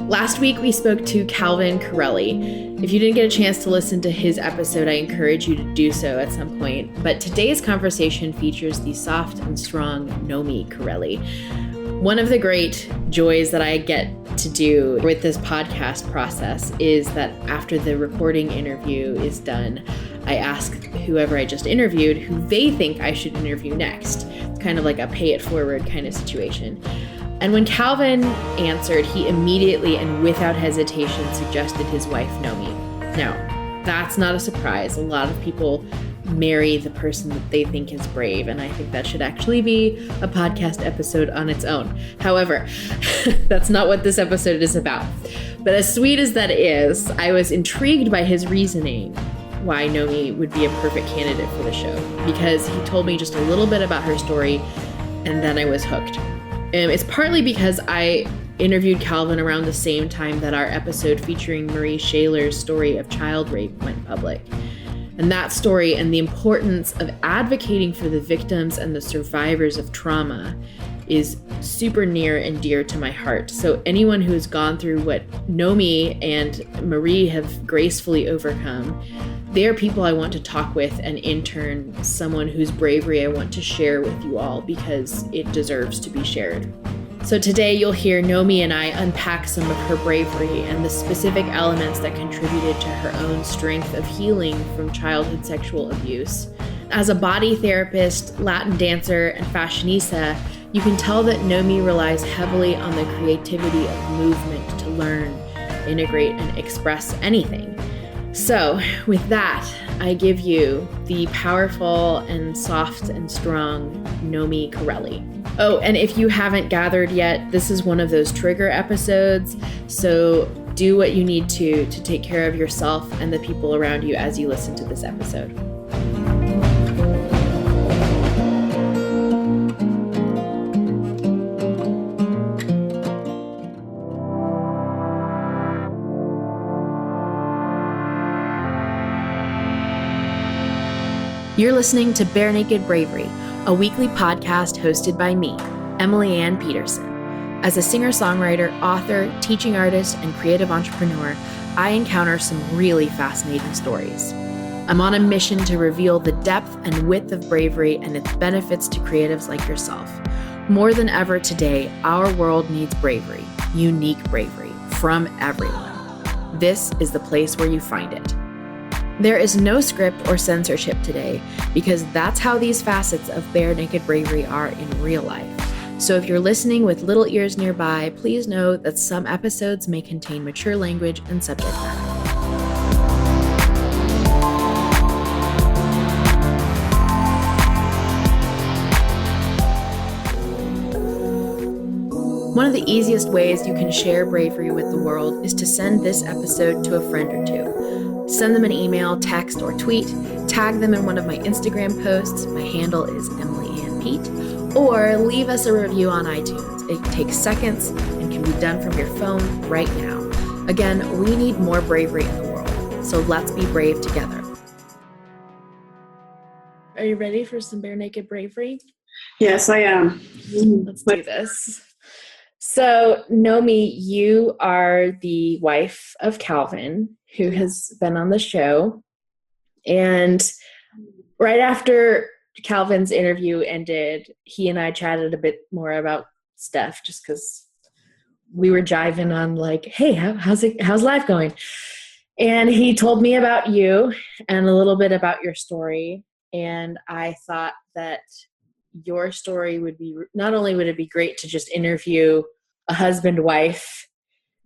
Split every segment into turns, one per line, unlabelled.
Last week, we spoke to Calvin Corelli. If you didn't get a chance to listen to his episode, I encourage you to do so at some point. But today's conversation features the soft and strong Nomi Corelli. One of the great joys that I get to do with this podcast process is that after the recording interview is done, I ask whoever I just interviewed who they think I should interview next. It's kind of like a pay it forward kind of situation. And when Calvin answered, he immediately and without hesitation suggested his wife, Nomi. Now, that's not a surprise. A lot of people marry the person that they think is brave, and I think that should actually be a podcast episode on its own. However, that's not what this episode is about. But as sweet as that is, I was intrigued by his reasoning why Nomi would be a perfect candidate for the show, because he told me just a little bit about her story, and then I was hooked. It's partly because I interviewed Calvin around the same time that our episode featuring Marie Schaeller's story of child rape went public. And that story and the importance of advocating for the victims and the survivors of trauma is super near and dear to my heart. So anyone who has gone through what Nomi and Marie have gracefully overcome, they are people I want to talk with, and in turn, someone whose bravery I want to share with you all because it deserves to be shared. So today you'll hear Nomi and I unpack some of her bravery and the specific elements that contributed to her own strength of healing from childhood sexual abuse. As a body therapist, Latin dancer, and fashionista, you can tell that Nomi relies heavily on the creativity of movement to learn, integrate, and express anything. So with that, I give you the powerful and soft and strong Nomi Corelli. Oh, and if you haven't gathered yet, this is one of those trigger episodes, so do what you need to take care of yourself and the people around you as you listen to this episode. You're listening to Bare Naked Bravery, a weekly podcast hosted by me, Emily Ann Peterson. As a singer-songwriter, author, teaching artist, and creative entrepreneur, I encounter some really fascinating stories. I'm on a mission to reveal the depth and width of bravery and its benefits to creatives like yourself. More than ever today, our world needs bravery, unique bravery, from everyone. This is the place where you find it. There is no script or censorship today because that's how these facets of bare naked bravery are in real life. So if you're listening with little ears nearby, please know that some episodes may contain mature language and subject matter. One of the easiest ways you can share bravery with the world is to send this episode to a friend or two. Send them an email, text, or tweet. Tag them in one of my Instagram posts. My handle is Emily Ann Pete. Or leave us a review on iTunes. It takes seconds and can be done from your phone right now. Again, we need more bravery in the world, so let's be brave together. Are you ready for some bare naked bravery?
Yes, I am.
Let's do this. So, Nomi, you are the wife of Calvin, who has been on the show. And right after Calvin's interview ended, he and I chatted a bit more about stuff just because we were jiving on like, hey, how's life going? And he told me about you and a little bit about your story. And I thought that your story would be, not only would it be great to just interview a husband-wife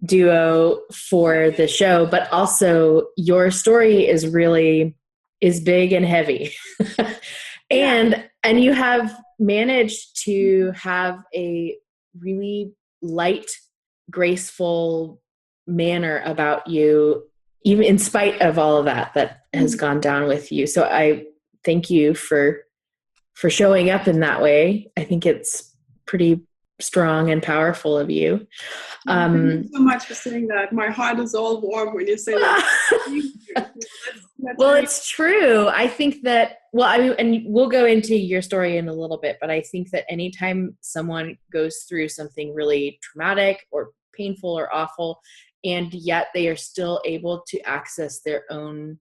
duo for the show, but also your story is big and heavy. and you have managed to have a really light, graceful manner about you, even in spite of all of that has gone down with you. So I thank you for showing up in that way. I think it's pretty
strong and powerful of you.
Thank you so much for saying that. My heart is all warm when you say that.
Well, it's true. I think that, and we'll go into your story in a little bit, but I think that anytime someone goes through something really traumatic or painful or awful, and yet they are still able to access their own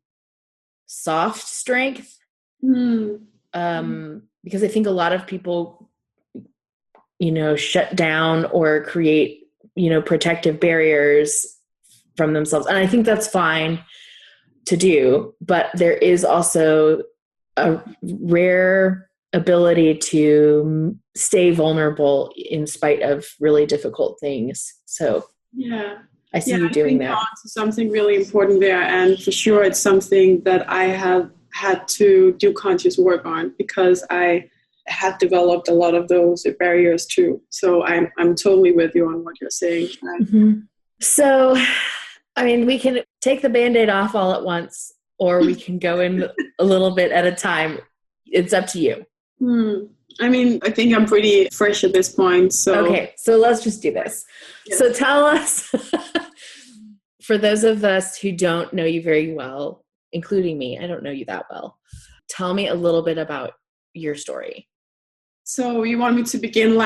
soft strength, because I think a lot of people, shut down or create, protective barriers from themselves. And I think that's fine to do, but there is also a rare ability to stay vulnerable in spite of really difficult things. So I see you doing that.
Something really important there. And for sure, it's something that I have had to do conscious work on, because I have developed a lot of those barriers too. So I'm totally with you on what you're saying.
So, we can take the Band-Aid off all at once, or we can go in a little bit at a time. It's up to you.
I think I'm pretty fresh at this point. So
okay, so let's just do this. Yes. So tell us, for those of us who don't know you very well, including me, I don't know you that well. Tell me a little bit about your story.
So you want me to begin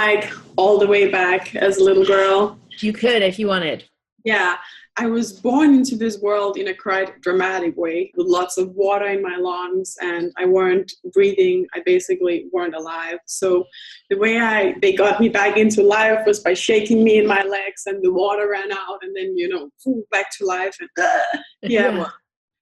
all the way back as a little girl?
You could if you wanted.
Yeah. I was born into this world in a quite dramatic way, with lots of water in my lungs, and I weren't breathing. I basically weren't alive. So the way they got me back into life was by shaking me in my legs, and the water ran out, and then, back to life. And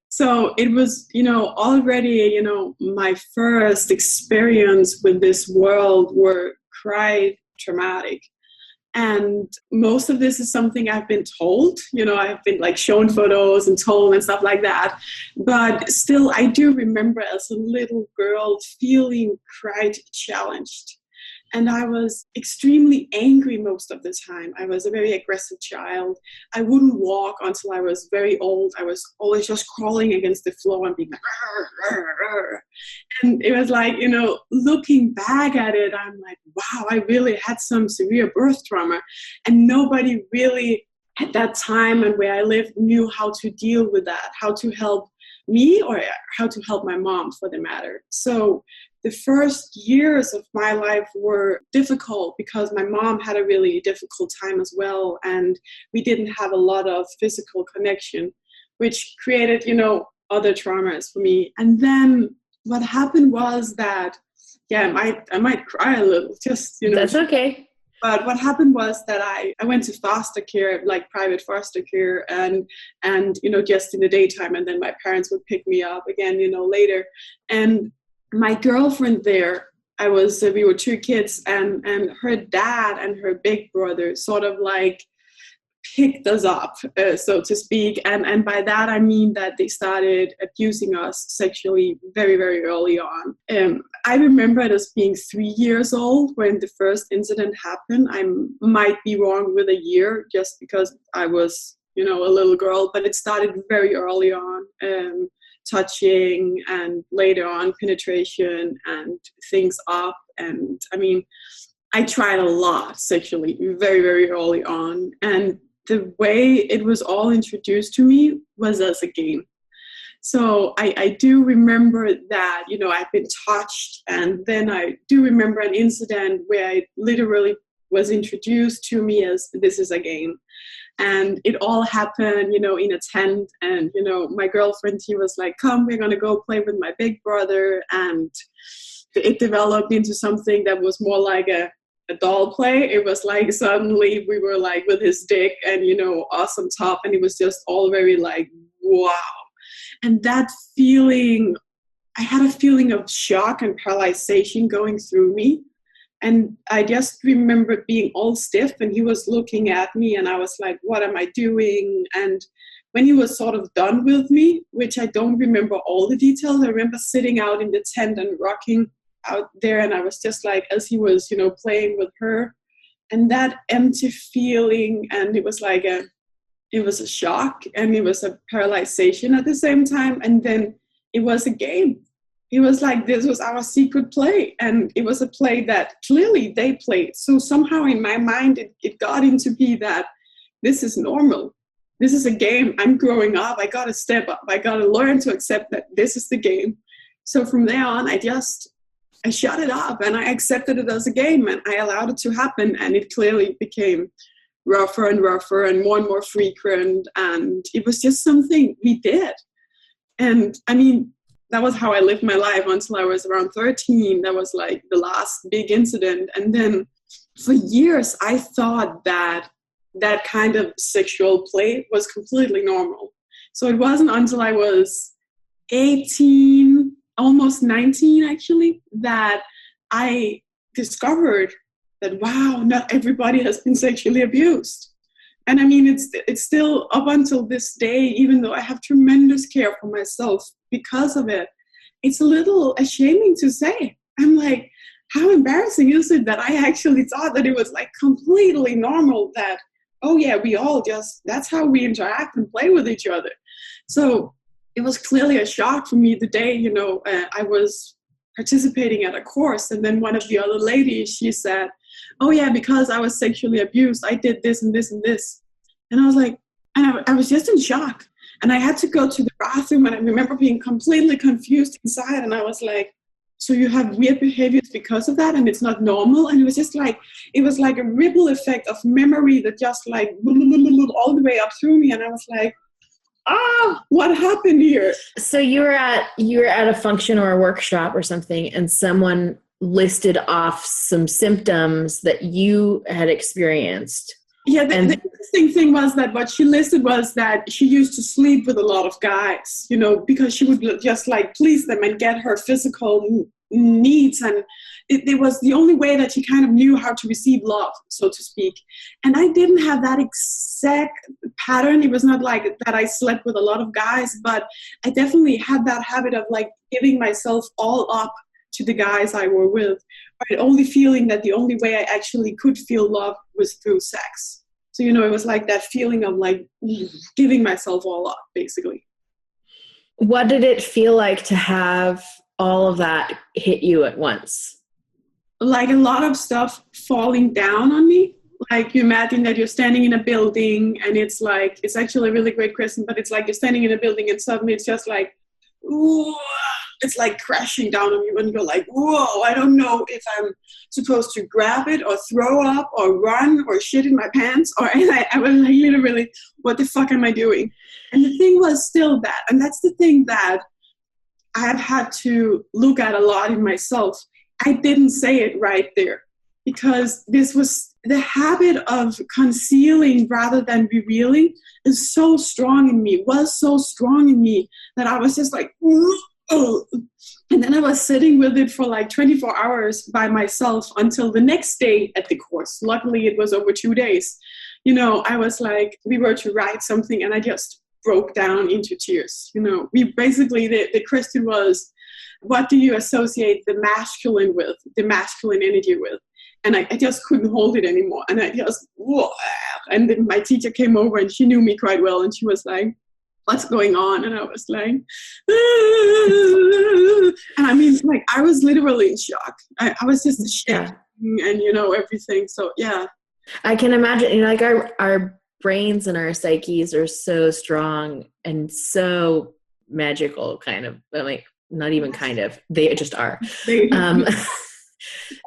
So it was, already, my first experience with this world were quite traumatic. And most of this is something I've been told, I've been shown photos and told and stuff like that. But still, I do remember as a little girl feeling quite challenged. And I was extremely angry most of the time. I was a very aggressive child. I wouldn't walk until I was very old. I was always just crawling against the floor and being like, "Arr, arr, arr." And it was looking back at it, I'm like, wow, I really had some severe birth trauma. And nobody really at that time and where I lived knew how to deal with that, how to help me or how to help my mom, for the matter. So the first years of my life were difficult because my mom had a really difficult time as well. And we didn't have a lot of physical connection, which created, other traumas for me. And then what happened was that, I might cry a little, just,
That's okay.
But what happened was that I went to foster care, private foster care, and just in the daytime. And then my parents would pick me up again, later. And my girlfriend there, we were two kids, and her dad and her big brother sort of picked us up, so to speak. And by that, I mean that they started abusing us sexually very, very early on. I remember it as being 3 years old when the first incident happened. I might be wrong with a year just because I was, a little girl, but it started very early on. Touching, and later on penetration and things up. And I tried a lot sexually very, very early on. And the way it was all introduced to me was as a game. So I do remember that, I've been touched. And then I do remember an incident where I literally was introduced to me as this is a game. And it all happened, in a tent. And, my girlfriend, he was like, come, we're going to go play with my big brother. And it developed into something that was more like a doll play. It was suddenly we were with his dick and, awesome top. And it was just all very wow. And that feeling, I had a feeling of shock and paralyzation going through me. And I just remember being all stiff, and he was looking at me, and I was like, what am I doing? And when he was sort of done with me, which I don't remember all the details, I remember sitting out in the tent and rocking out there, and I was just as he was, playing with her, and that empty feeling, and it was it was a shock, and it was a paralyzation at the same time, and then it was a game. it was like this was our secret play, and it was a play that clearly they played. So somehow in my mind, it got into be that this is normal. This is a game. I'm growing up. I got to step up. I got to learn to accept that this is the game. So from there on, I shut it up and I accepted it as a game, and I allowed it to happen. And it clearly became rougher and rougher and more frequent. And it was just something we did. And I mean, that was how I lived my life until I was around 13. That was like the last big incident. And then for years, I thought that that kind of sexual play was completely normal. So it wasn't until I was 18, almost 19 actually, that I discovered that, wow, not everybody has been sexually abused. And I mean, it's still up until this day, even though I have tremendous care for myself because of it, it's a little ashamed to say. I'm like, how embarrassing is it that I actually thought that it was like completely normal that, oh yeah, we all just, that's how we interact and play with each other. So it was clearly a shock for me the day, I was participating at a course, and then one of the other ladies, she said, oh yeah, because I was sexually abused, I did this and this and this. And I was like, and I was just in shock. And I had to go to the bathroom, and I remember being completely confused inside. And I was like, so you have weird behaviors because of that, and it's not normal? And it was just like, it was like a ripple effect of memory that just like all the way up through me. And I was like, what happened here?
So you were at a function or a workshop or something, and someone listed off some symptoms that you had experienced.
Yeah, the interesting thing was that what she listed was that she used to sleep with a lot of guys, because she would just like please them and get her physical needs. And it was the only way that she kind of knew how to receive love, so to speak. And I didn't have that exact pattern. It was not like that I slept with a lot of guys, but I definitely had that habit of like giving myself all up to the guys I were with, but only feeling that the only way I actually could feel love was through sex. So, it was like that feeling of like giving myself all up, basically.
What did it feel like to have all of that hit you at once?
Like a lot of stuff falling down on me. Like you imagine that you're standing in a building, and it's like, it's actually a really great question, but it's like you're standing in a building and suddenly it's just like, ooh, it's like crashing down on you, and you're like, whoa, I don't know if I'm supposed to grab it or throw up or run or shit in my pants. And I was like, literally, what the fuck am I doing? And the thing was still that, and that's the thing that I've had to look at a lot in myself. I didn't say it right there, because this was the habit of concealing rather than revealing is so strong in me, was so strong in me, that I was just like, oh. And then I was sitting with it for like 24 hours by myself until the next day at the course. Luckily, it was over 2 days. I was like, we were to write something, and I just broke down into tears. We basically, the question was, what do you associate the masculine energy with? And I just couldn't hold it anymore. And I just, whoa. And then my teacher came over, and she knew me quite well. And she was like, what's going on? And I was like, and I mean, like, I was literally in shock. I was just shaking and, everything. So, yeah.
I can imagine, like our brains and our psyches are so strong and so magical, kind of, like, not even kind of, they just are.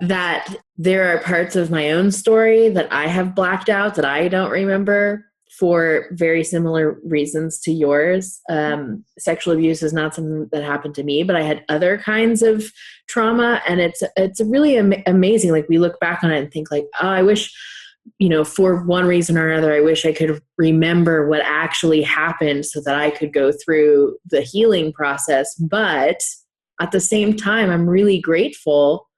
That there are parts of my own story that I have blacked out, that I don't remember for very similar reasons to yours. Sexual abuse is not something that happened to me, but I had other kinds of trauma, and it's really amazing. Like, we look back on it and think like, oh, I wish, for one reason or another, I wish I could remember what actually happened so that I could go through the healing process. But at the same time, I'm really grateful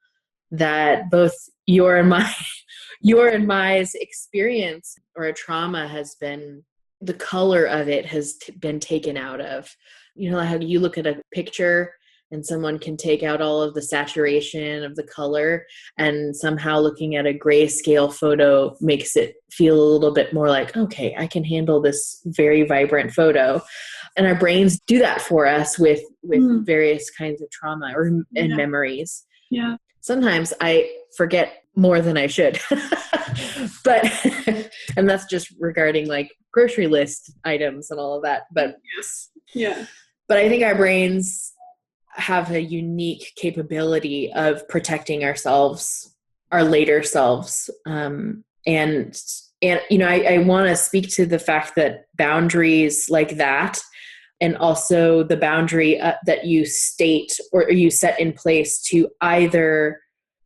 that both your and my experience or a trauma has been, the color of it has been taken out of. How you look at a picture and someone can take out all of the saturation of the color, and somehow looking at a grayscale photo makes it feel a little bit more like, okay, I can handle this very vibrant photo. And our brains do that for us with various kinds of trauma and memories.
Yeah.
Sometimes I forget more than I should, but, and that's just regarding like grocery list items and all of that. But
yes. Yeah.
But I think our brains have a unique capability of protecting ourselves, our later selves. And you know, I want to speak to the fact that boundaries like that, and also the boundary that you state or you set in place to either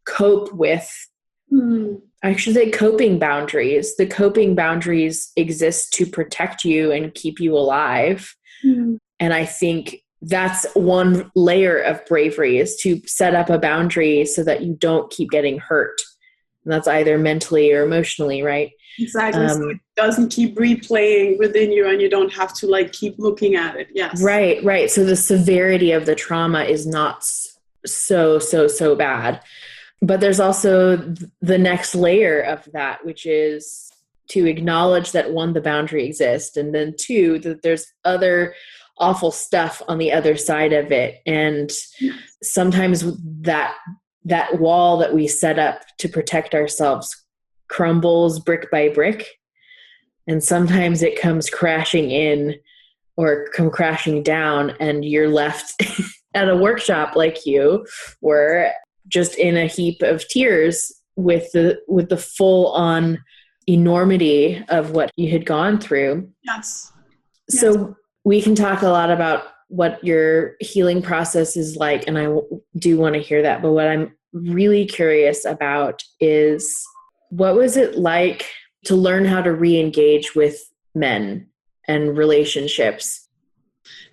cope with, I should say coping boundaries. The coping boundaries exist to protect you and keep you alive. And I think that's one layer of bravery, is to set up a boundary so that you don't keep getting hurt. And that's either mentally or emotionally, right?
Exactly. So it doesn't keep replaying within you and you don't have to like keep looking at it. Yes.
Right. So the severity of the trauma is not so bad. But there's also the next layer of that, which is to acknowledge that, one, the boundary exists, and then two, that there's other awful stuff on the other side of it. And sometimes that wall that we set up to protect ourselves crumbles brick by brick. And sometimes it comes crashing in or come crashing down, and you're left at a workshop like you were, just in a heap of tears with the full on enormity of what you had gone through.
Yes.
So we can talk a lot about what your healing process is like, and I do want to hear that. But what I'm really curious about is, what was it like to learn how to re-engage with men and relationships?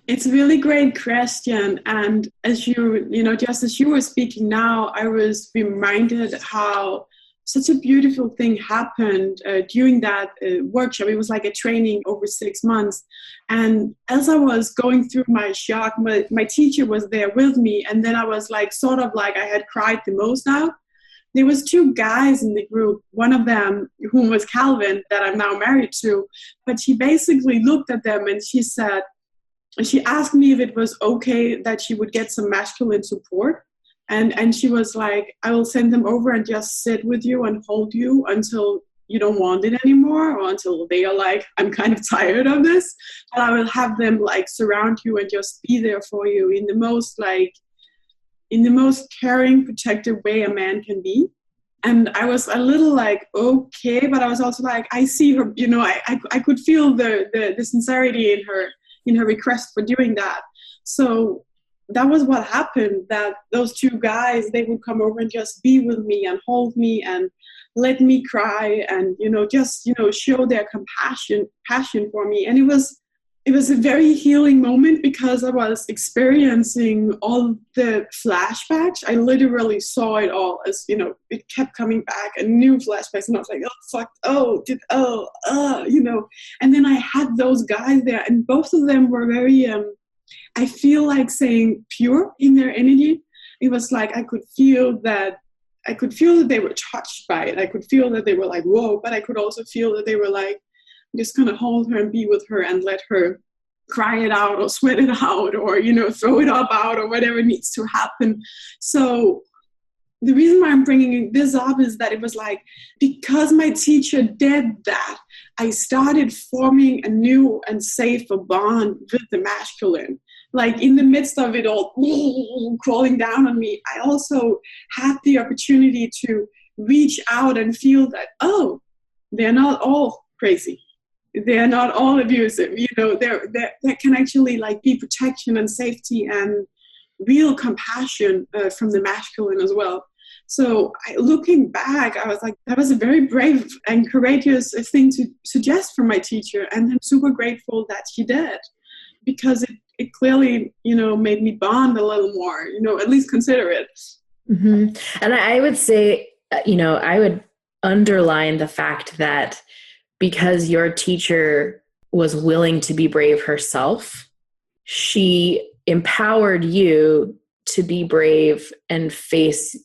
It's a really great question. And as just as you were speaking now, I was reminded how such a beautiful thing happened during that workshop. It was like a training over 6 months. And as I was going through my shock, my teacher was there with me. And then I was like, sort of like I had cried the most out. There was 2 guys in the group, one of them whom was Calvin, that I'm now married to. But she basically looked at them and she said, she asked me if it was okay that she would get some masculine support. And she was like, I will send them over and just sit with you and hold you until you don't want it anymore, or until they are like, I'm kind of tired of this. And I will have them like surround you and just be there for you in the most caring, protective way a man can be. And I was a little like, okay, but I was also like, I see her, I could feel the sincerity in her request for doing that. So that was what happened, that those 2 guys, they would come over and just be with me and hold me and let me cry and, show their passion for me. And it was a very healing moment, because I was experiencing all the flashbacks. I literally saw it all as, it kept coming back and new flashbacks. And I was like, and then I had those guys there, and both of them were very, I feel like saying pure in their energy. It was like, I could feel that they were touched by it. I could feel that they were like, whoa, but I could also feel that they were like, I'm just going to hold her and be with her and let her cry it out or sweat it out or, throw it up out or whatever needs to happen. So the reason why I'm bringing this up is that it was like, because my teacher did that, I started forming a new and safer bond with the masculine. Like in the midst of it all crawling down on me, I also had the opportunity to reach out and feel that, oh, they're not all crazy. They're not all abusive. There can actually like be protection and safety and real compassion from the masculine as well. So looking back, I was like, that was a very brave and courageous thing to suggest from my teacher. And I'm super grateful that she did, because it clearly, made me bond a little more, at least consider it.
Mm-hmm. And I would say, I would underline the fact that because your teacher was willing to be brave herself, she empowered you to be brave and face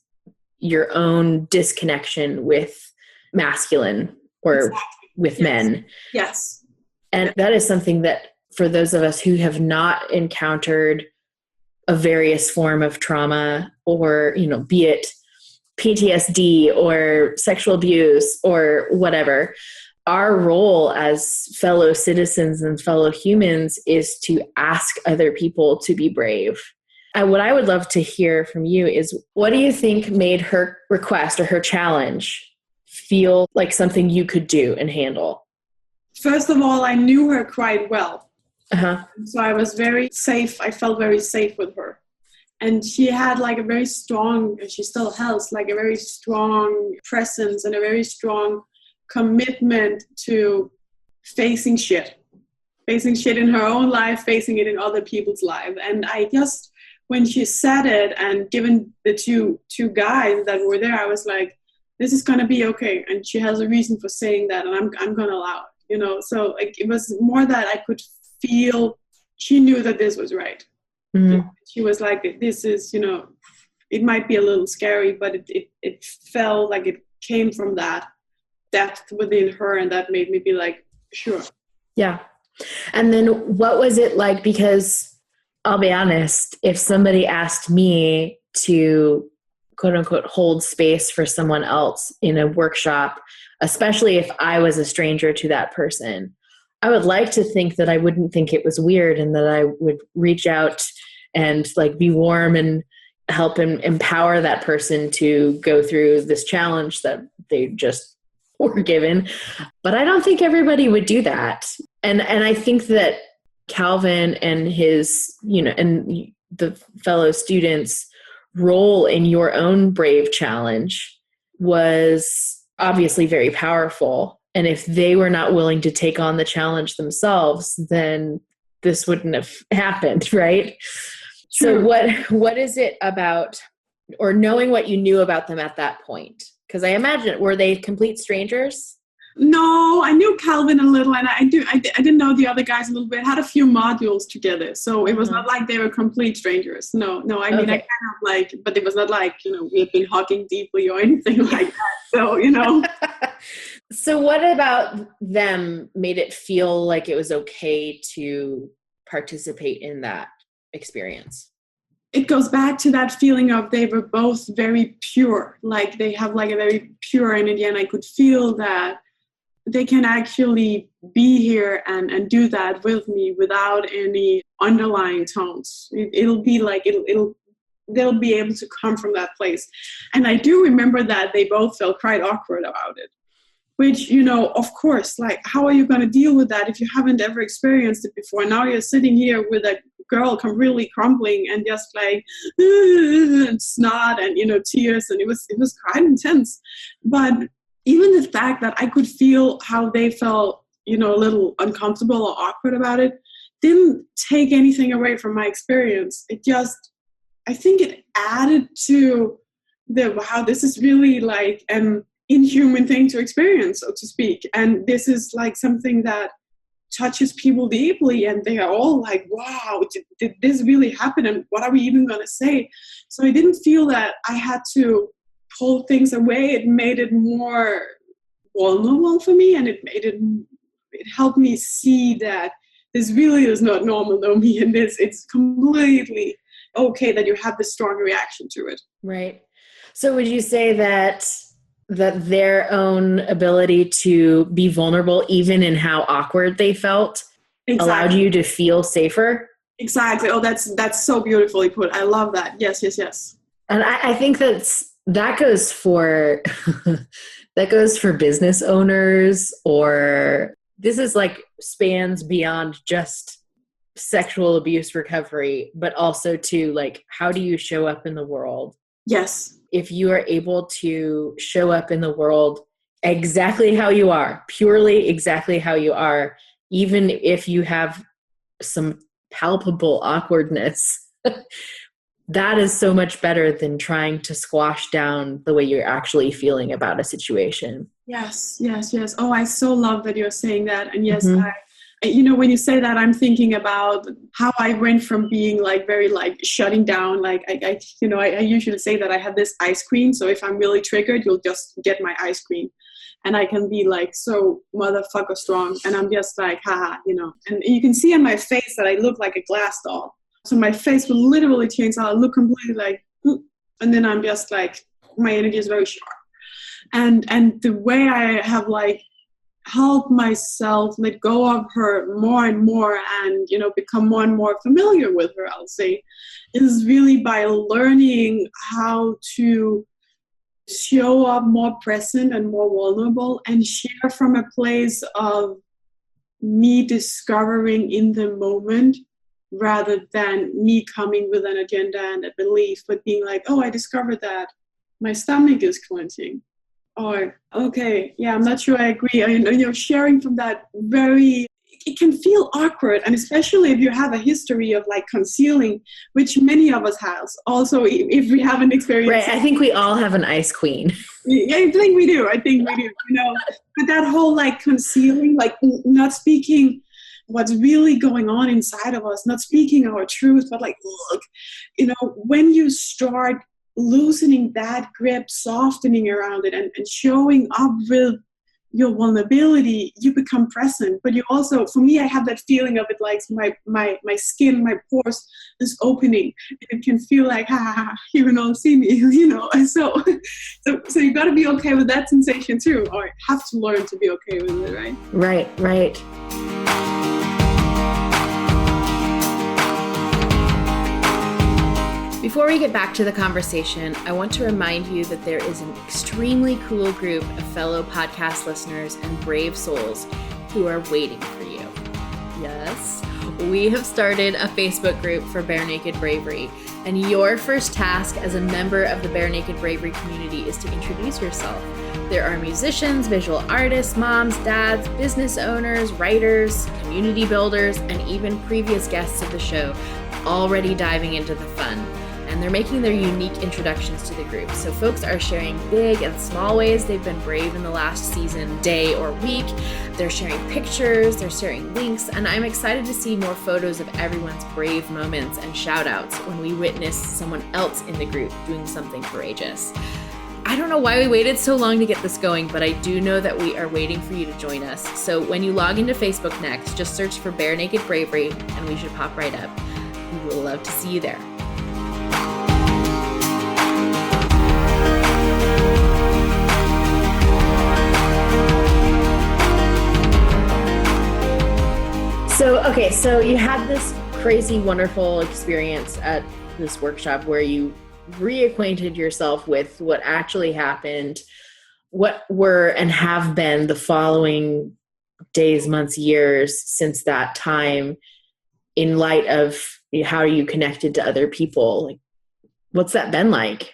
your own disconnection with masculine or with men.
Yes.
And that is something that for those of us who have not encountered a various form of trauma, or, be it PTSD or sexual abuse or whatever, our role as fellow citizens and fellow humans is to ask other people to be brave. And what I would love to hear from you is, what do you think made her request or her challenge feel like something you could do and handle?
First of all, I knew her quite well.
Uh-huh.
So I was very safe. I felt very safe with her. And she had like a very strong, and she still has like a very strong presence and a very strong commitment to facing shit in her own life, facing it in other people's life. And I just, when she said it, and given the two guys that were there, I was like, this is going to be okay. And she has a reason for saying that, and I'm going to allow it, So like, it was more that I could feel she knew that this was right.
Mm-hmm.
She was like, this is, it might be a little scary, but it felt like it came from that depth within her, and that made me be like, sure.
Yeah. And then what was it like? Because I'll be honest, if somebody asked me to quote unquote hold space for someone else in a workshop, especially if I was a stranger to that person, I would like to think that I wouldn't think it was weird, and that I would reach out and like be warm and help and empower that person to go through this challenge that they just were given. But I don't think everybody would do that. And I think that Calvin and his, and the fellow students' role in your own brave challenge was obviously very powerful. And if they were not willing to take on the challenge themselves, then this wouldn't have happened, right?
Sure.
So what is it about, or knowing what you knew about them at that point? Because I imagine, were they complete strangers?
No, I knew Calvin a little, and I didn't know the other guys a little bit. I had a few modules together, so it was not like they were complete strangers. No, I mean, I kind of like, but it was not like, we had been hugging deeply or anything like that. So,
So what about them made it feel like it was okay to participate in that experience?
It goes back to that feeling of they were both very pure, like they have like a very pure energy, and I could feel that they can actually be here and do that with me without any underlying tones. It'll be like, they'll be able to come from that place. And I do remember that they both felt quite awkward about it, which, of course, like, how are you going to deal with that if you haven't ever experienced it before? Now you're sitting here with a girl completely crumbling and just like and snot and, tears. And it was quite intense. But even the fact that I could feel how they felt, a little uncomfortable or awkward about it, didn't take anything away from my experience. It just, I think it added to wow, this is really like an inhuman thing to experience, so to speak. And this is like something that touches people deeply, and they are all like, wow, did this really happen? And what are we even going to say? So I didn't feel that I had to pull things away. It made it more vulnerable for me, and it helped me see that this really is not normal, Nomi, and it's completely okay that you have this strong reaction to it.
Right. So would you say that their own ability to be vulnerable, even in how awkward they felt, allowed you to feel safer?
Exactly. Oh, that's so beautifully put. I love that. Yes.
And I think that goes for that goes for business owners, or this is like spans beyond just sexual abuse recovery, but also to like, how do you show up in the world?
Yes.
If you are able to show up in the world exactly how you are, purely exactly how you are, even if you have some palpable awkwardness, that is so much better than trying to squash down the way you're actually feeling about a situation.
Yes. Oh, I so love that you're saying that. And yes,
Mm-hmm.
When you say that, I'm thinking about how I went from being like very like shutting down. Like I usually say that I have this ice cream. So if I'm really triggered, you'll just get my ice cream. and I can be like so motherfucker strong, and I'm just like, haha, and you can see on my face that I look like a glass doll. So my face will literally change. I'll look completely like, and then I'm just like, my energy is very sharp. And the way I have like helped myself let go of her more and more, and become more and more familiar with her, I'll say, is really by learning how to show up more present and more vulnerable, and share from a place of me discovering in the moment, rather than me coming with an agenda and a belief, but being like, oh, I discovered that my stomach is clenching. Or, okay, yeah, I'm not sure I agree. Sharing from that it can feel awkward. And especially if you have a history of like concealing, which many of us have. Also, if we have an experience.
Right, I think we all have an ice queen.
Yeah, I think we do. But that whole like concealing, like not speaking what's really going on inside of us, not speaking our truth, but like, look, when you start loosening that grip, softening around it, and showing up with your vulnerability, you become present. But you also, for me, I have that feeling of it like my skin, my pores is opening. It can feel like, you can all see me, And so you got to be okay with that sensation too, or have to learn to be okay with it, right?
Right.
Before we get back to the conversation, I want to remind you that there is an extremely cool group of fellow podcast listeners and brave souls who are waiting for you. Yes, we have started a Facebook group for Bare Naked Bravery, and your first task as a member of the Bare Naked Bravery community is to introduce yourself. There are musicians, visual artists, moms, dads, business owners, writers, community builders, and even previous guests of the show already diving into the fun. And they're making their unique introductions to the group. So folks are sharing big and small ways they've been brave in the last season, day or week. They're sharing pictures, they're sharing links, and I'm excited to see more photos of everyone's brave moments and shout outs when we witness someone else in the group doing something courageous. I don't know why we waited so long to get this going, but I do know that we are waiting for you to join us. So when you log into Facebook next, just search for Bare Naked Bravery and we should pop right up. We will love to see you there.
So you had this crazy, wonderful experience at this workshop where you reacquainted yourself with what actually happened, what were and have been the following days, months, years since that time, in light of how you connected to other people. Like, what's that been like?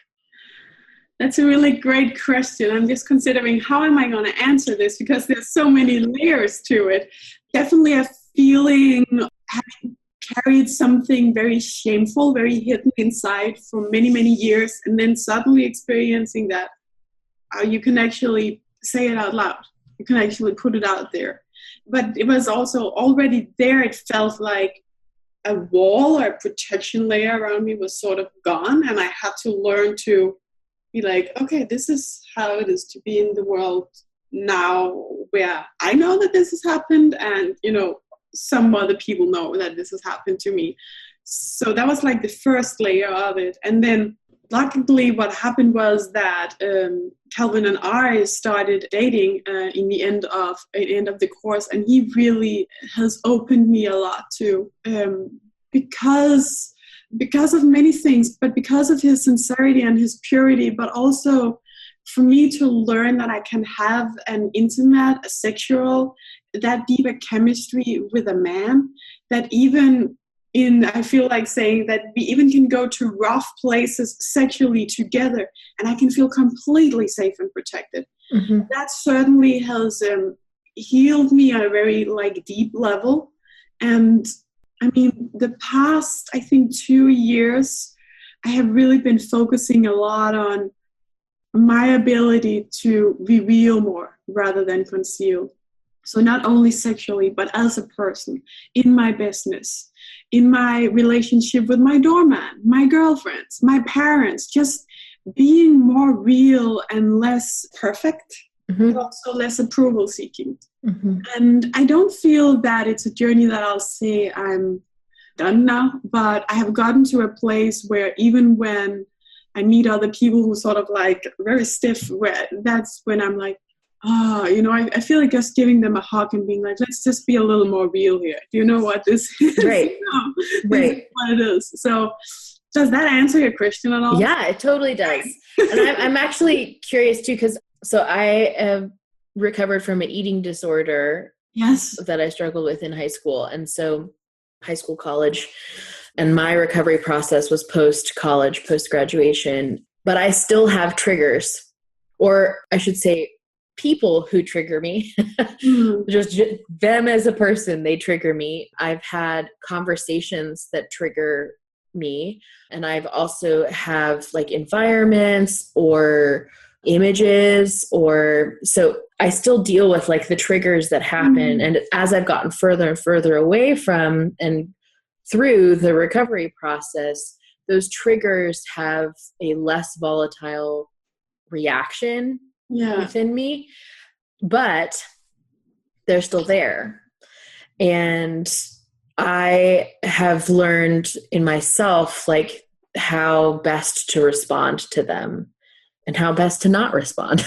That's a really great question. I'm just considering how am I going to answer this, because there's so many layers to it. Definitely a feeling having carried something very shameful, very hidden inside for many, many years, and then suddenly experiencing that you can actually say it out loud. You can actually put it out there. But it was also already there. It felt like a wall or a protection layer around me was sort of gone, and I had to learn to be like, okay, this is how it is to be in the world now, where I know that this has happened, and some other people know that this has happened to me. So that was like the first layer of it. And then luckily what happened was that Calvin and I started dating in the end of the course, and he really has opened me a lot too, because of many things, but because of his sincerity and his purity, but also for me to learn that I can have an intimate, a sexual, that deep a chemistry with a man, that even I feel like saying that we even can go to rough places sexually together, and I can feel completely safe and protected. Mm-hmm. That certainly has healed me on a very deep level. And I mean, the past, I think 2 years, I have really been focusing a lot on my ability to reveal more rather than conceal. So not only sexually, but as a person, in my business, in my relationship with my doorman, my girlfriends, my parents, just being more real and less perfect. but also less approval seeking.
Mm-hmm.
And I don't feel that it's a journey that I'll say I'm done now, but I have gotten to a place where even when I meet other people who sort of like very stiff, where that's when I'm like, I feel like just giving them a hug and being like, let's just be a little more real here. Do you know what this is?
Right.
This is what it is. So does that answer your question at all?
Yeah, it totally does. And I'm actually curious too, because so I have recovered from an eating disorder.
Yes.
That I struggled with in high school. And so high school, college, and my recovery process was post-college, post-graduation, but I still have triggers, or I should say people who trigger me, just them as a person, they trigger me. I've had conversations that trigger me, and I've also have like environments or images, or so I still deal with like the triggers that happen. And as I've gotten further and further away from and through the recovery process, those triggers have a less volatile reaction within me, but they're still there. And I have learned in myself, like how best to respond to them and how best to not respond.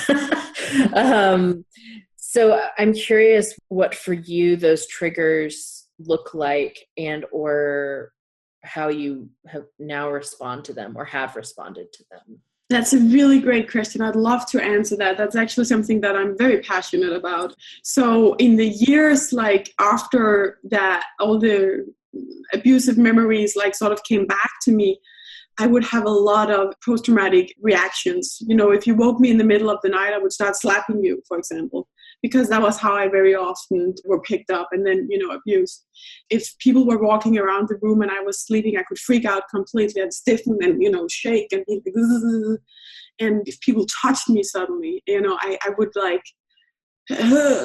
So I'm curious what for you those triggers look like, and or how you have now respond to them or have responded to them.
That's a really great question. I'd love to answer that. That's actually something that I'm very passionate about. So in the years like after that, all the abusive memories like sort of came back to me, I would have a lot of post-traumatic reactions. You know, if you woke me in the middle of the night, I would start slapping you, for example, because that was how I very often were picked up and then, abused. If people were walking around the room and I was sleeping, I could freak out completely and stiffen and, shake and be like, and if people touched me suddenly, I would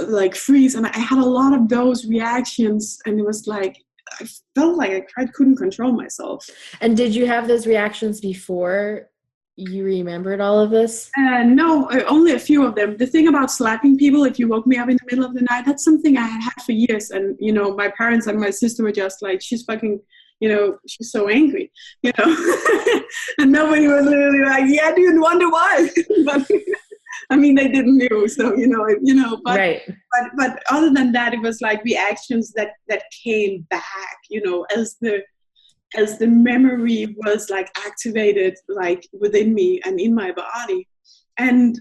like freeze. And I had a lot of those reactions, and it was like, I felt like I couldn't control myself.
And did you have those reactions before you remembered all of this?
No, only a few of them. The thing about slapping people, if you woke me up in the middle of the night, that's something I had for years. And, my parents and my sister were just like, she's fucking, she's so angry, and nobody was really like, yeah, dude, wonder why. But I mean, they didn't know, so, but,
right.
but other than that, it was like reactions that came back, as the memory was like activated, like within me and in my body. And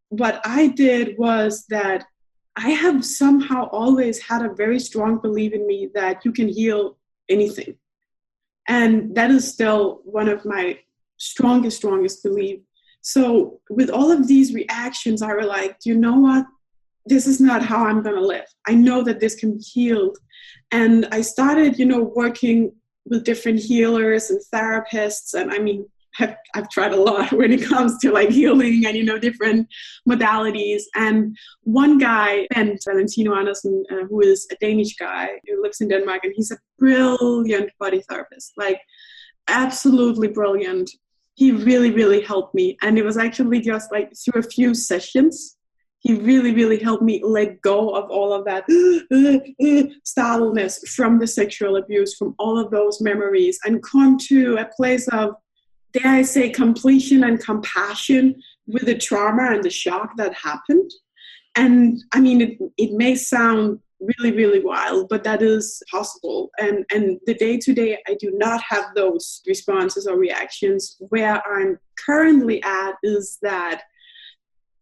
what I did was that I have somehow always had a very strong belief in me that you can heal anything. And that is still one of my strongest beliefs. So with all of these reactions, I were like, you know what? This is not how I'm going to live. I know that this can be healed. And I started, working with different healers and therapists. And I mean, I've tried a lot when it comes to like healing and, different modalities. And one guy, Ben Valentino Andersen, who is a Danish guy who lives in Denmark, and he's a brilliant body therapist, like absolutely brilliant. He really, really helped me. And it was actually just like through a few sessions, he really, really helped me let go of all of that startledness from the sexual abuse, from all of those memories, and come to a place of, dare I say, completion and compassion with the trauma and the shock that happened. And I mean, it may sound really, really wild, but that is possible. And the day-to-day, I do not have those responses or reactions. Where I'm currently at is that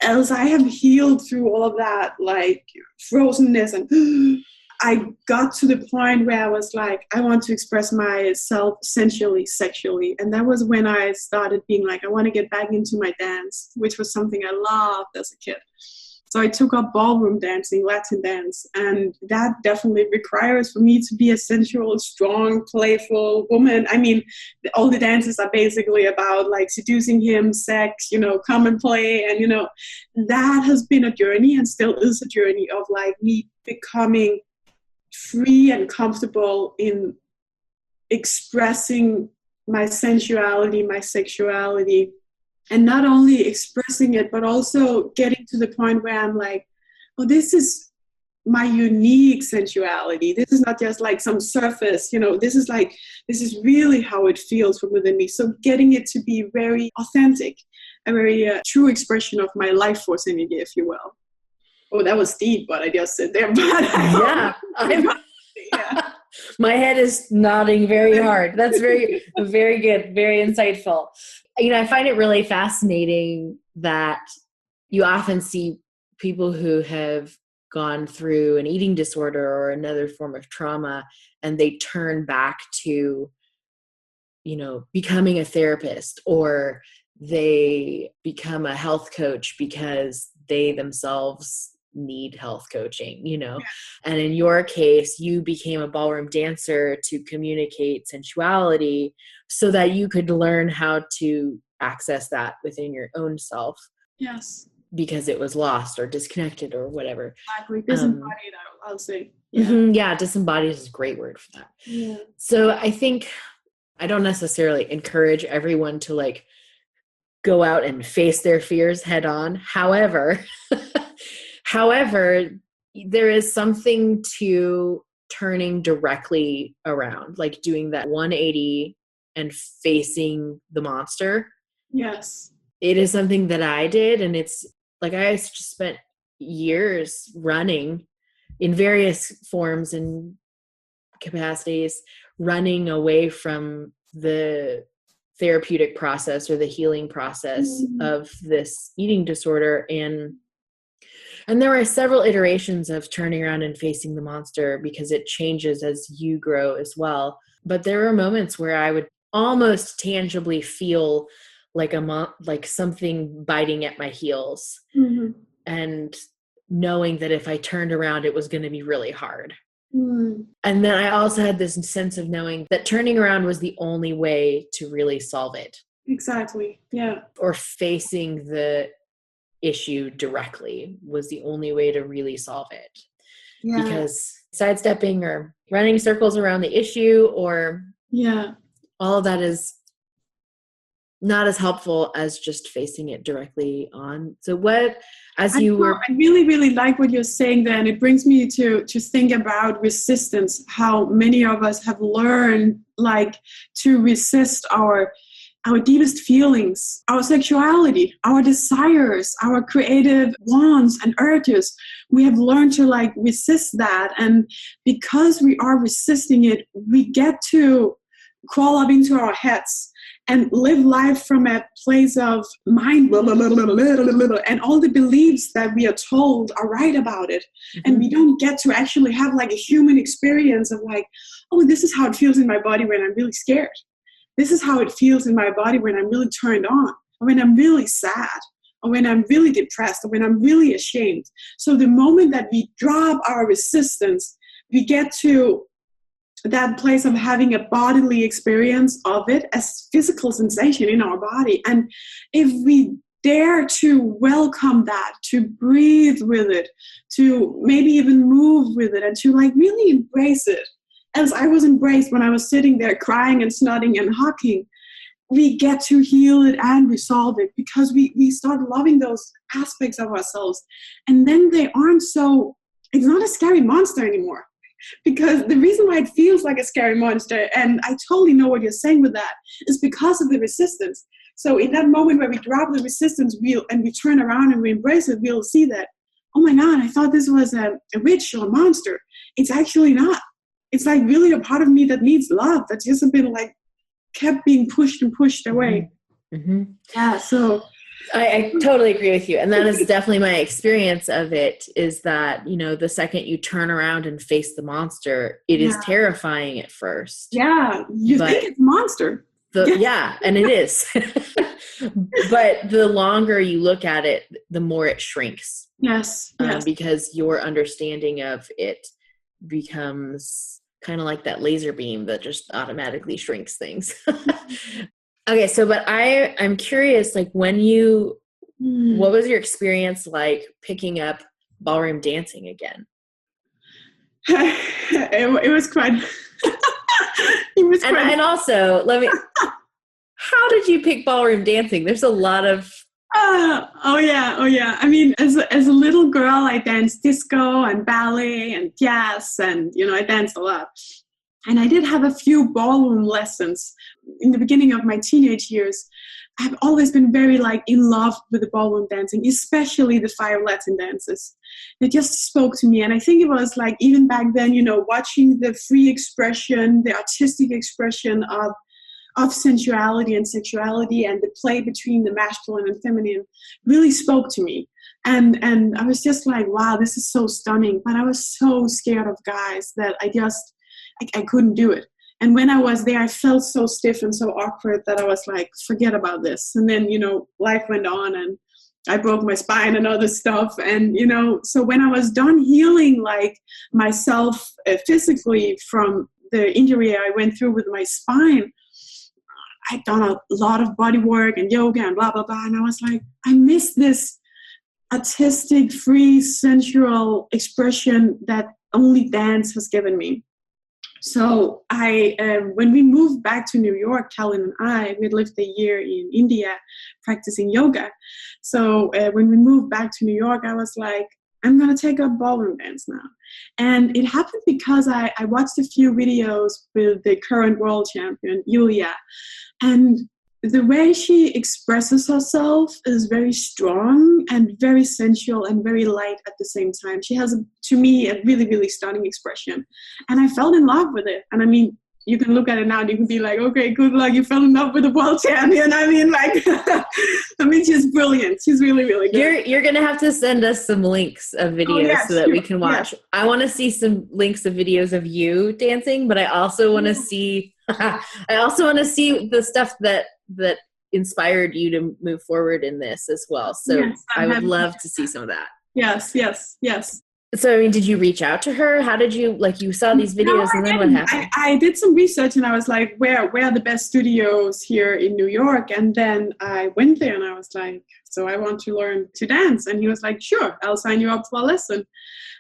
as I have healed through all of that, like frozenness, and I got to the point where I was like, I want to express myself sensually, sexually. And that was when I started being like, I want to get back into my dance, which was something I loved as a kid. So I took up ballroom dancing, Latin dance, and that definitely requires for me to be a sensual, strong, playful woman. I mean, all the dances are basically about like seducing him, sex, come and play. And, that has been a journey and still is a journey of like me becoming free and comfortable in expressing my sensuality, my sexuality, and not only expressing it, but also getting to the point where I'm like, oh, this is my unique sensuality. This is not just like some surface, this is really how it feels from within me. So getting it to be very authentic, a very true expression of my life force energy, if you will. Oh, that was deep, but I just said there. But
yeah. My head is nodding very hard. That's very, very good. Very insightful. I find it really fascinating that you often see people who have gone through an eating disorder or another form of trauma, and they turn back to, becoming a therapist, or they become a health coach because they themselves need health coaching, And in your case, you became a ballroom dancer to communicate sensuality so that you could learn how to access that within your own self.
Yes.
Because it was lost or disconnected or whatever.
Exactly. Disembodied, I'll say.
Yeah. Disembodied is a great word for that.
Yeah.
So I think I don't necessarily encourage everyone to go out and face their fears head on. However, there is something to turning directly around, like doing that 180 and facing the monster.
Yes.
It is something that I did, and it's like I just spent years running in various forms and capacities, running away from the therapeutic process or the healing process of this eating disorder. And there are several iterations of turning around and facing the monster, because it changes as you grow as well. But there were moments where I would almost tangibly feel like something biting at my heels, and knowing that if I turned around, it was going to be really hard. And then I also had this sense of knowing that turning around was the only way to really solve it.
Exactly. Yeah.
Or facing the issue directly was the only way to really solve it.
Yeah.
Because sidestepping or running circles around the issue or all of that is not as helpful as just facing it directly on. So I
really, really like what you're saying there. And it brings me to think about resistance, how many of us have learned to resist our deepest feelings, our sexuality, our desires, our creative wants and urges. We have learned to resist that. And because we are resisting it, we get to crawl up into our heads and live life from a place of mind, and all the beliefs that we are told are right about it. And we don't get to actually have a human experience of oh, this is how it feels in my body when I'm really scared. This is how it feels in my body when I'm really turned on, or when I'm really sad, or when I'm really depressed, or when I'm really ashamed. So the moment that we drop our resistance, we get to that place of having a bodily experience of it as physical sensation in our body. And if we dare to welcome that, to breathe with it, to maybe even move with it, and to really embrace it, as I was embraced when I was sitting there crying and snotting and hawking, we get to heal it and resolve it, because we start loving those aspects of ourselves. And then they aren't it's not a scary monster anymore. Because the reason why it feels like a scary monster, and I totally know what you're saying with that, is because of the resistance. So in that moment where we drop the resistance and we turn around and we embrace it, we'll see that, oh my God, I thought this was a witch or a monster. It's actually not. It's really a part of me that needs love, that's just been kept being pushed and pushed away.
Mm-hmm.
Yeah, so
I totally agree with you. And that is definitely my experience of it, is that, the second you turn around and face the monster, it is terrifying at first.
Yeah, you think it's a monster.
And it is. But the longer you look at it, the more it shrinks.
Yes.
Because your understanding of it becomes kind of like that laser beam that just automatically shrinks things. Okay, so but I'm curious, what was your experience like picking up ballroom dancing again?
It was quite.
And also, How did you pick ballroom dancing? There's a lot of...
Oh yeah. I mean, as a little girl, I danced disco and ballet and jazz, and I danced a lot. And I did have a few ballroom lessons in the beginning of my teenage years. I've always been very in love with the ballroom dancing, especially the five Latin dances. They just spoke to me. And I think it was even back then, watching the free expression, the artistic expression of sensuality and sexuality, and the play between the masculine and feminine really spoke to me. And I was just wow, this is so stunning. But I was so scared of guys that I couldn't do it. And when I was there, I felt so stiff and so awkward that I was forget about this. And then, life went on, and I broke my spine and other stuff. And, so when I was done healing myself physically from the injury I went through with my spine, I'd done a lot of body work and yoga and blah, blah, blah. And I was I miss this artistic, free, sensual expression that only dance has given me. So when we moved back to New York, Calvin and we lived a year in India practicing yoga. So when we moved back to New York, I was I'm going to take up ballroom dance now. And it happened because I watched a few videos with the current world champion, Yulia. And the way she expresses herself is very strong and very sensual and very light at the same time. She has, to me, a really, really stunning expression. And I fell in love with it. And I mean, you can look at it now and you can be okay, good luck, you fell in love with the world champion. I mean, she's brilliant. She's really, really good.
You're going to have to send us some links of videos so that we can watch. Yes. I want to see some links of videos of you dancing, but I also want to see the stuff that inspired you to move forward in this as well. So yes, I would love to see some of that.
Yes.
So, I mean, did you reach out to her? How did you, you saw these videos and then what happened?
I did some research and I was where are the best studios here in New York? And then I went there and I was so I want to learn to dance. And he was sure, I'll sign you up for a lesson.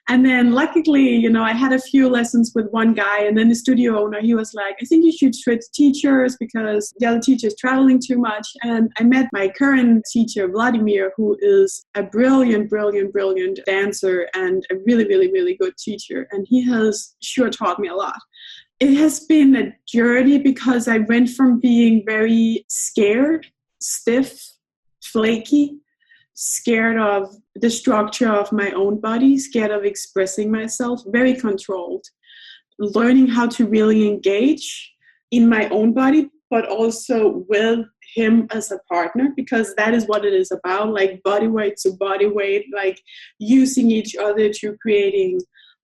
And then luckily, I had a few lessons with one guy, and then the studio owner, he was I think you should switch teachers because the other teacher is traveling too much. And I met my current teacher, Vladimir, who is a brilliant, brilliant, brilliant dancer and a really, really, really good teacher. And he has sure taught me a lot. It has been a journey because I went from being very scared, stiff, flaky, scared of the structure of my own body, scared of expressing myself, very controlled, learning how to really engage in my own body, but also with him as a partner, because that is what it is about, body weight to body weight, using each other to creating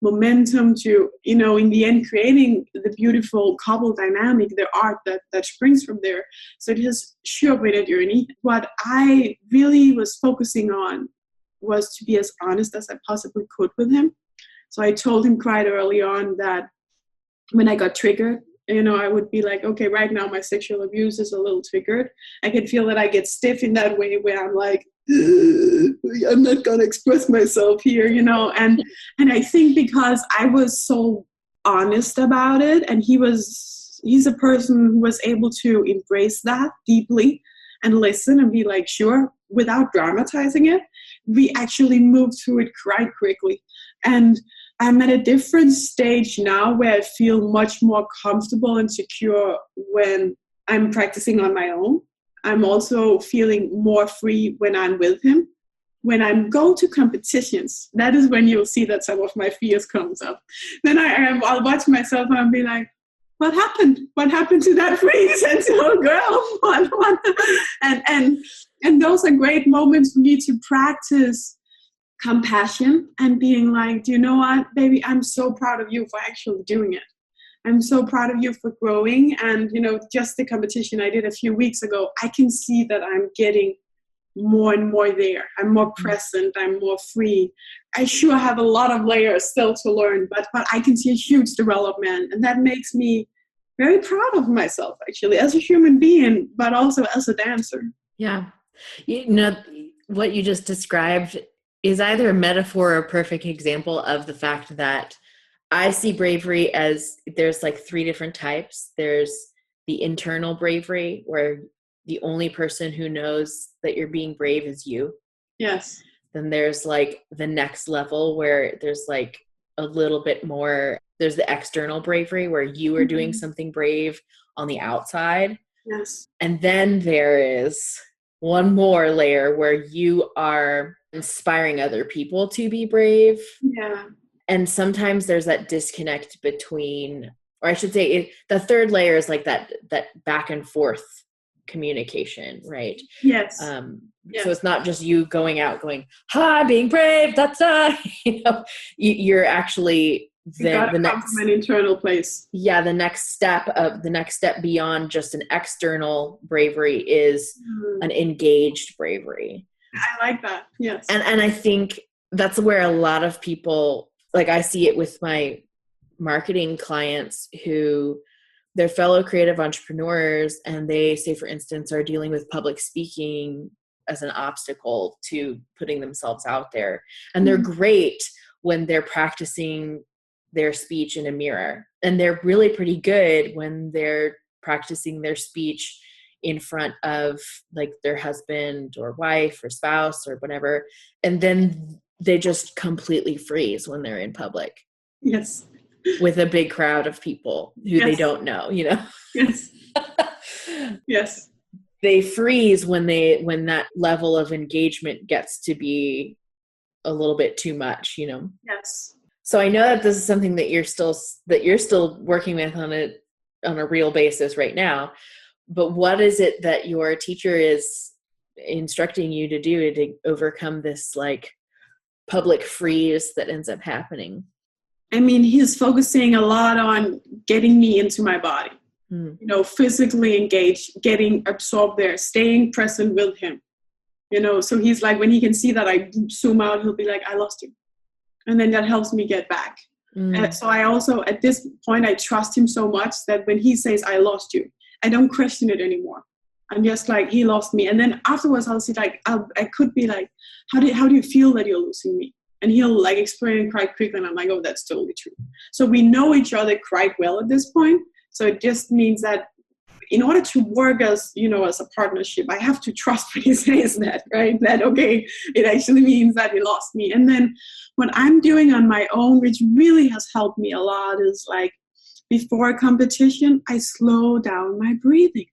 momentum to, in the end, creating the beautiful couple dynamic, the art that springs from there. So it has sure been a journey. What I really was focusing on was to be as honest as I possibly could with him. So I told him quite early on that when I got triggered, I would be okay, right now my sexual abuse is a little triggered. I can feel that I get stiff in that way where I'm I'm not going to express myself here, and I think because I was so honest about it, and he's a person who was able to embrace that deeply and listen and be sure, without dramatizing it, we actually moved through it quite quickly. And I'm at a different stage now where I feel much more comfortable and secure when I'm practicing on my own. I'm also feeling more free when I'm with him. When I go to competitions, that is when you'll see that some of my fears comes up. Then I'll watch myself and I'll be what happened? What happened to that free sensual girl? And those are great moments for me to practice compassion and being do you know what, baby, I'm so proud of you for actually doing it. I'm so proud of you for growing. And, just the competition I did a few weeks ago, I can see that I'm getting more and more there. I'm more present. I'm more free. I sure have a lot of layers still to learn, but I can see a huge development. And that makes me very proud of myself, actually, as a human being, but also as a dancer.
Yeah. What you just described is either a metaphor or a perfect example of the fact that I see bravery as there's 3 different types. There's the internal bravery where the only person who knows that you're being brave is you.
Yes.
Then there's like the next level where there's like a little bit more, there's the external bravery where you are doing something brave on the outside.
Yes.
And then there is one more layer where you are inspiring other people to be brave.
Yeah.
And sometimes there's that disconnect between, or I should say the third layer is like that back and forth communication, right?
Yes.
So it's not just you going out going, hi, being brave, that's you're actually the next
from an internal place.
Yeah, the next step beyond just an external bravery is an engaged bravery.
I like that. Yes.
And I think that's where a lot of people, like I see it with my marketing clients who they're fellow creative entrepreneurs, and they say, for instance, are dealing with public speaking as an obstacle to putting themselves out there. And they're great when they're practicing their speech in a mirror. And they're really pretty good when they're practicing their speech in front of like their husband or wife or spouse or whatever. And then they just completely freeze when they're in public.
Yes.
With a big crowd of people who they don't know,
Yes. Yes.
They freeze when that level of engagement gets to be a little bit too much,
Yes.
So I know that this is something that you're still working with on a real basis right now. But what is it that your teacher is instructing you to do to overcome this like public freeze that ends up happening?
I mean, he's focusing a lot on getting me into my body, physically engaged, getting absorbed there, staying present with him, so he's like, when he can see that I zoom out, he'll be like, I lost you. And then that helps me get back. So I also, at this point, I trust him so much that when he says, I lost you, I don't question it anymore. I'm just like, he lost me. And then afterwards, I'll see like, I could be like, how do you feel that you're losing me? And he'll like explain quite quickly. And I'm like, oh, that's totally true. So we know each other quite well at this point. So it just means that in order to work as a partnership, I have to trust when he says that, right? That, okay, it actually means that he lost me. And then what I'm doing on my own, which really has helped me a lot, is like before a competition, I slow down my breathing.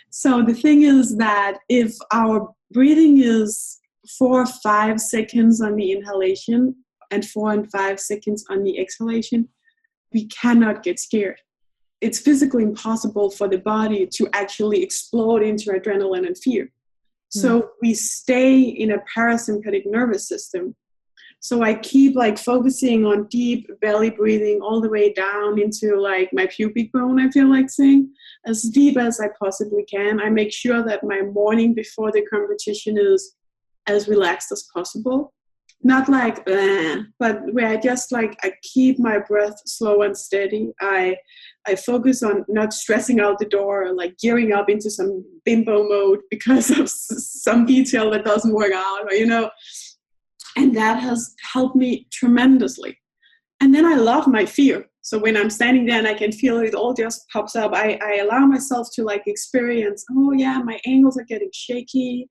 So the thing is that if our breathing is 4 or 5 seconds on the inhalation and 4 and 5 seconds on the exhalation, we cannot get scared. It's physically impossible for the body to actually explode into adrenaline and fear. So we stay in a parasympathetic nervous system. So I keep like focusing on deep belly breathing all the way down into like my pubic bone, I feel like saying, as deep as I possibly can. I make sure that my morning before the competition is as relaxed as possible. Not like, but where I just like, I keep my breath slow and steady. I focus on not stressing out the door or like gearing up into some bimbo mode because of some detail that doesn't work out, or, and that has helped me tremendously. And then I love my fear. So when I'm standing there and I can feel it all just pops up, I allow myself to like experience, oh yeah, my ankles are getting shaky.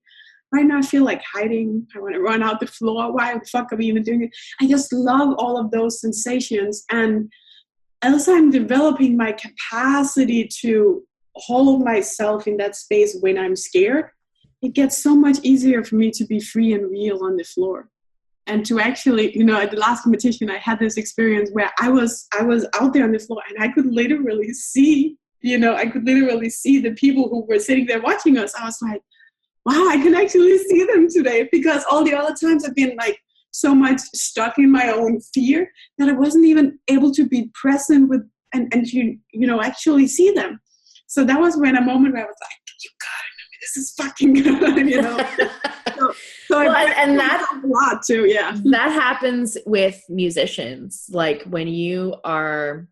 Right now I feel like hiding. I want to run out the floor. Why the fuck are we even doing it? I just love all of those sensations. And as I'm developing my capacity to hold myself in that space when I'm scared, it gets so much easier for me to be free and real on the floor. And to actually, at the last competition, I had this experience where I was out there on the floor and I could literally see, the people who were sitting there watching us. I was like, wow, I can actually see them today, because all the other times I've been like so much stuck in my own fear that I wasn't even able to be present with and actually see them. So that was when a moment where I was like, you gotta know, this is fucking good, So
and that's
a lot too, yeah.
That happens with musicians. Like when you are,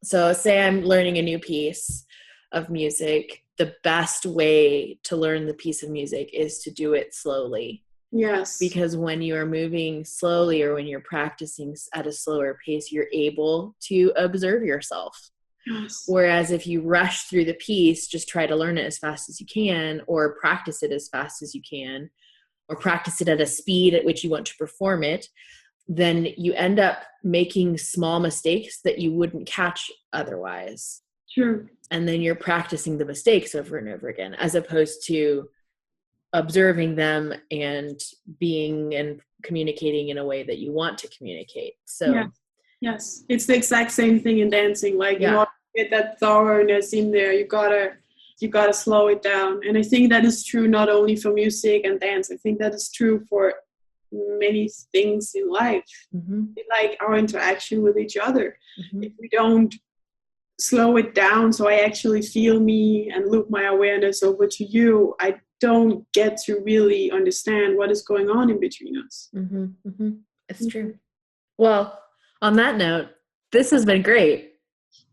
so say I'm learning a new piece of music, the best way to learn the piece of music is to do it slowly.
Yes.
Because when you are moving slowly or when you're practicing at a slower pace, you're able to observe yourself.
Yes.
Whereas if you rush through the piece, just try to learn it as fast as you can, or practice it as fast as you can, or practice it at a speed at which you want to perform it, then you end up making small mistakes that you wouldn't catch otherwise.
True.
And then you're practicing the mistakes over and over again, as opposed to observing them and being and communicating in a way that you want to communicate. So
yes, it's the exact same thing in dancing. Like in order to get that thoroughness in there, you gotta slow it down. And I think that is true not only for music and dance. I think that is true for many things in life, like our interaction with each other. If we don't slow it down so I actually feel me and loop my awareness over to you, I don't get to really understand what is going on in between us.
It's true. Well, on that note, this has been great.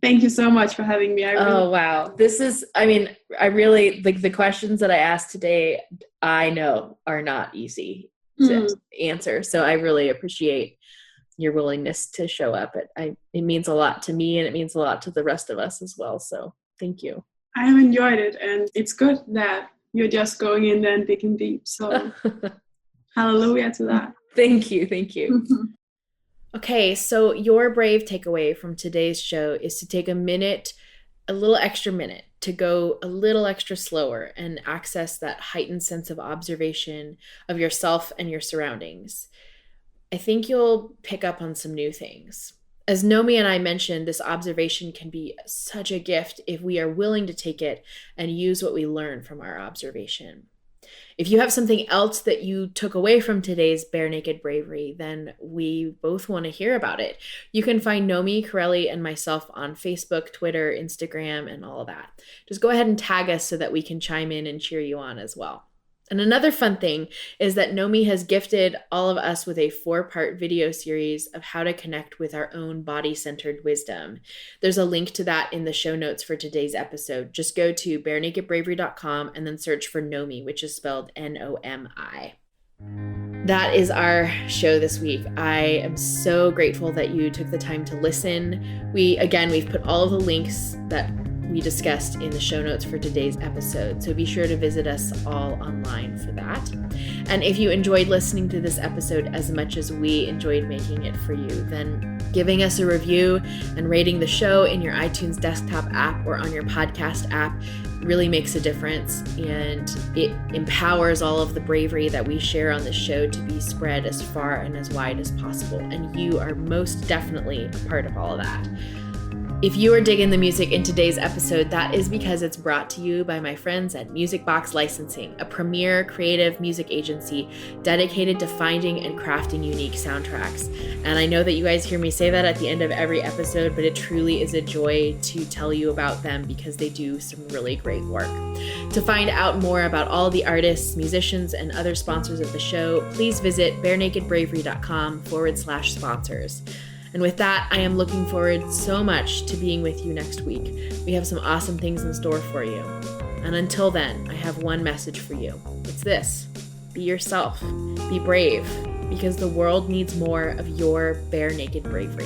Thank you so much for having me.
Wow. I really, like, the questions that I asked today, I know are not easy to answer. So I really appreciate your willingness to show up. It means a lot to me, and it means a lot to the rest of us as well. So thank you.
I have enjoyed it, and it's good that you're just going in there and digging deep. So hallelujah to that.
Thank you. Thank you. Okay, so your brave takeaway from today's show is to take a little extra minute, to go a little extra slower and access that heightened sense of observation of yourself and your surroundings. I think you'll pick up on some new things. As Nomi and I mentioned, this observation can be such a gift if we are willing to take it and use what we learn from our observation. If you have something else that you took away from today's Bare Naked Bravery, then we both want to hear about it. You can find Nomi Corelli and myself on Facebook, Twitter, Instagram, and all of that. Just go ahead and tag us so that we can chime in and cheer you on as well. And another fun thing is that Nomi has gifted all of us with a 4-part video series of how to connect with our own body-centered wisdom. There's a link to that in the show notes for today's episode. Just go to barenakedbravery.com and then search for Nomi, which is spelled Nomi. That is our show this week. I am so grateful that you took the time to listen. We've put all of the links that we discussed in the show notes for today's episode, so be sure to visit us all online for that. And if you enjoyed listening to this episode as much as we enjoyed making it for you, then giving us a review and rating the show in your iTunes desktop app or on your podcast app really makes a difference, and it empowers all of the bravery that we share on this show to be spread as far and as wide as possible, and you are most definitely a part of all of that. If you are digging the music in today's episode, that is because it's brought to you by my friends at Music Box Licensing, a premier creative music agency dedicated to finding and crafting unique soundtracks. And I know that you guys hear me say that at the end of every episode, but it truly is a joy to tell you about them because they do some really great work. To find out more about all the artists, musicians, and other sponsors of the show, please visit barenakedbravery.com/sponsors. And with that, I am looking forward so much to being with you next week. We have some awesome things in store for you. And until then, I have one message for you. It's this: be yourself, be brave, because the world needs more of your bare naked bravery.